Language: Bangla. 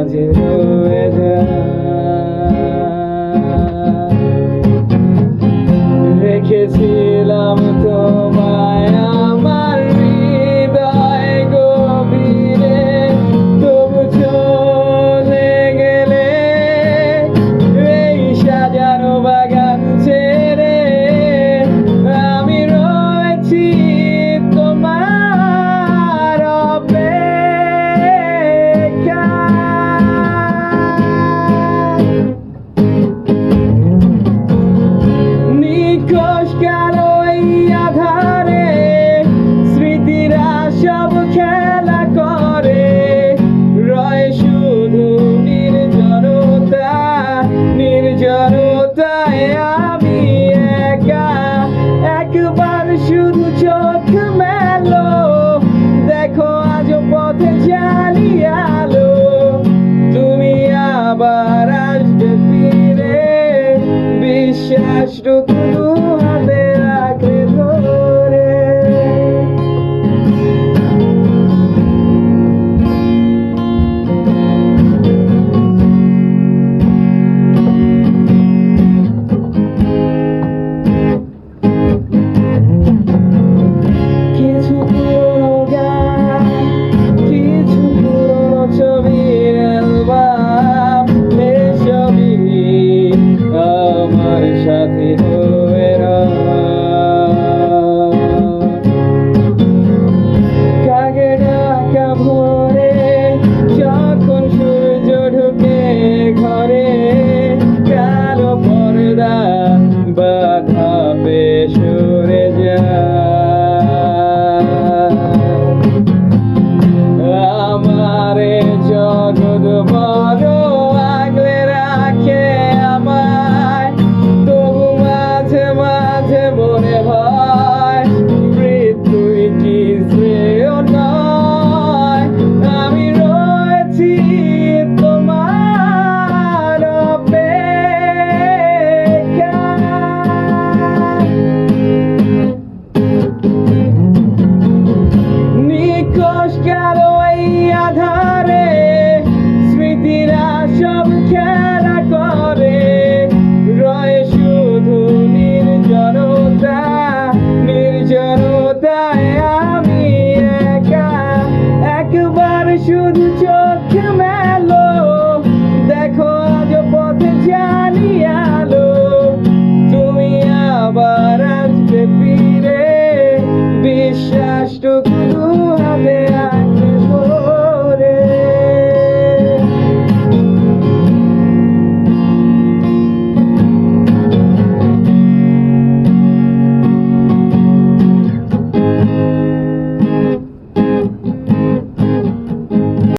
মাঝে রয়ে রেখেছিলাম তোমায় আমার হৃদয় গভীরে, তবু চলে গেলে এই সাজানো বাগান ছেড়ে। আমি রয়েছি তোমার অপেক্ষায়। নিখোঁজ কালো এই আধারে স্মৃতিরা সব খেলা করে, রয় শুধু নির্জনতা, নির্জনতায় আমি একা। একবার শুধু চোখ মেলো, দেখো আজ পথে জালি আলো। তুমি আবার আসবে ফিরে, বিশ্বাসটুকু দু হাতে রাখলে ধরে। কিছু পুরনো গান, কিছু পুরনো ছবির অ্যালবাম, এসবই আমার সাথে হয়ে কাকে ডাকা ভোরে, যখন সূর্য ঢুকে ঘরে, কালো পর্দা বাধা পেয়ে সরে যায়। আমারে জগৎ বড় আগলে রাখে আমায়, তবু মাঝে মাঝে মনে হয় মৃত্যুই কি শ্রেয় নয়। আমি রয়েছি তোমার অপেক্ষায়। নিখোঁজ কালো এই আধারে স্মৃতিরা সব খেলা করে, রয় শুধু নির্জনতা, নির্জনতায় আমি একা। একবার শুধু চোখ মেলো, দেখো আজ পথে জালি আলো। তুমি আবার আসবে ফিরে, বিশ্বাসটুকু